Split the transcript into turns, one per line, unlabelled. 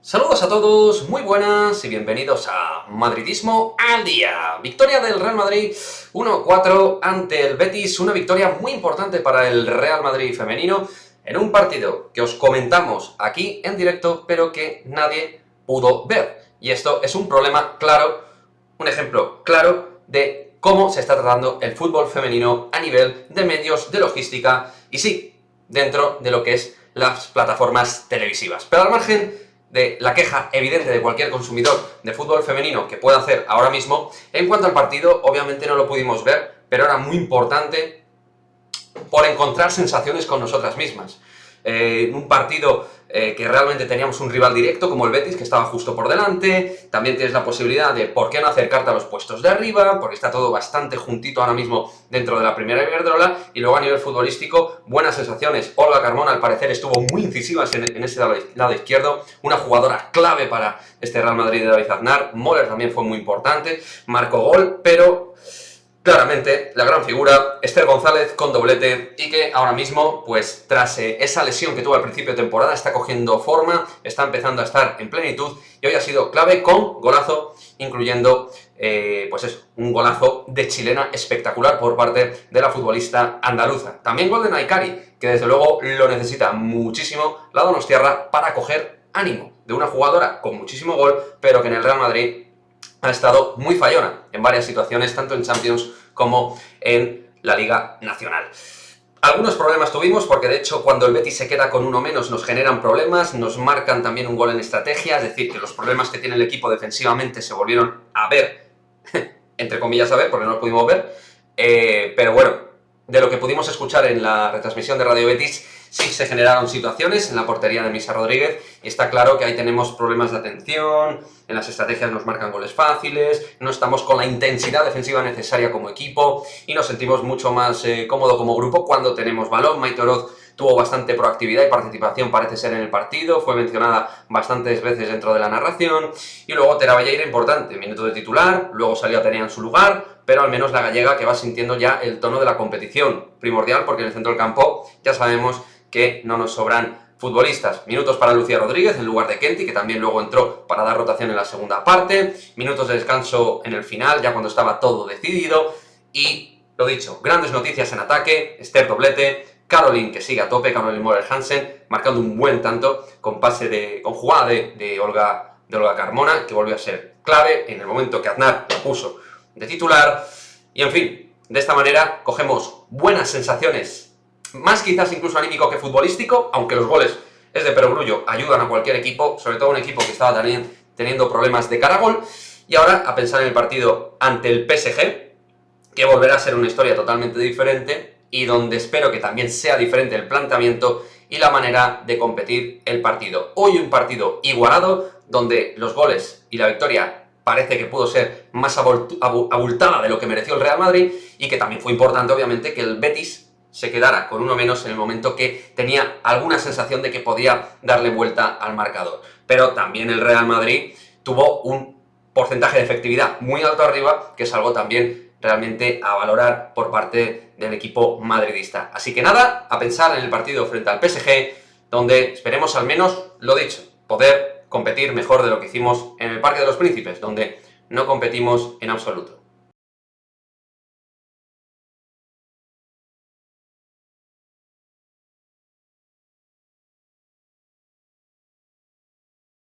Saludos a todos, muy buenas y bienvenidos a Madridismo al Día. Victoria del Real Madrid 1-4 ante el Betis, una victoria muy importante para el Real Madrid femenino en un partido que os comentamos aquí en directo, pero que nadie pudo ver. Y esto es un problema claro, un ejemplo claro de cómo se está tratando el fútbol femenino a nivel de medios, de logística y sí, dentro de lo que es las plataformas televisivas. Pero al margen de la queja evidente de cualquier consumidor de fútbol femenino que pueda hacer ahora mismo, en cuanto al partido, obviamente no lo pudimos ver, pero era muy importante por encontrar sensaciones con nosotras mismas. Un partido que realmente teníamos un rival directo como el Betis, que estaba justo por delante. También tienes la posibilidad de por qué no acercarte a los puestos de arriba, porque está todo bastante juntito ahora mismo dentro de la primera Iberdrola. Y luego a nivel futbolístico, buenas sensaciones. Olga Carmona al parecer estuvo muy incisiva en ese lado izquierdo, una jugadora clave para este Real Madrid de David Aznar. Moller también fue muy importante, marcó gol, pero claramente, la gran figura, Esther González con doblete y que ahora mismo, pues tras esa lesión que tuvo al principio de temporada, está cogiendo forma, está empezando a estar en plenitud y hoy ha sido clave con golazo, incluyendo, pues eso, un golazo de chilena espectacular por parte de la futbolista andaluza. También gol de Naikari, que desde luego lo necesita muchísimo la donostiarra para coger ánimo de una jugadora con muchísimo gol, pero que en el Real Madrid ha estado muy fallona en varias situaciones, tanto en Champions como en la Liga Nacional. Algunos problemas tuvimos, porque de hecho cuando el Betis se queda con uno menos nos generan problemas, nos marcan también un gol en estrategia, es decir, que los problemas que tiene el equipo defensivamente se volvieron a ver, entre comillas a ver, porque no los pudimos ver, pero bueno, de lo que pudimos escuchar en la retransmisión de Radio Betis, sí se generaron situaciones en la portería de Misa Rodríguez y está claro que ahí tenemos problemas de atención, en las estrategias nos marcan goles fáciles, no estamos con la intensidad defensiva necesaria como equipo y nos sentimos mucho más cómodo como grupo cuando tenemos balón. Maite Oroz tuvo bastante proactividad y participación, parece ser, en el partido, fue mencionada bastantes veces dentro de la narración y luego Tera Valleira, importante, minuto de titular, luego salió Atenea en su lugar, pero al menos la gallega que va sintiendo ya el tono de la competición, primordial porque en el centro del campo ya sabemos que no nos sobran futbolistas. Minutos para Lucía Rodríguez en lugar de Kenty, que también luego entró para dar rotación en la segunda parte, minutos de descanso en el final, ya cuando estaba todo decidido, y lo dicho, grandes noticias en ataque, Esther doblete, Caroline que sigue a tope, Caroline Moller Hansen, marcando un buen tanto con jugada de Olga Carmona, que volvió a ser clave en el momento que Aznar lo puso de titular, y en fin, de esta manera cogemos buenas sensaciones, más quizás incluso anímico que futbolístico, aunque los goles es de perogrullo, ayudan a cualquier equipo, sobre todo un equipo que estaba también teniendo problemas de cara a gol, y ahora a pensar en el partido ante el PSG, que volverá a ser una historia totalmente diferente, y donde espero que también sea diferente el planteamiento y la manera de competir el partido. Hoy un partido igualado, donde los goles y la victoria parece que pudo ser más abultada de lo que mereció el Real Madrid, y que también fue importante, obviamente, que el Betis se quedara con uno menos en el momento que tenía alguna sensación de que podía darle vuelta al marcador. Pero también el Real Madrid tuvo un porcentaje de efectividad muy alto arriba, que es algo también realmente a valorar por parte del equipo madridista. Así que nada, a pensar en el partido frente al PSG, donde esperemos al menos, lo dicho, poder competir mejor de lo que hicimos en el Parque de los Príncipes, donde no competimos en absoluto.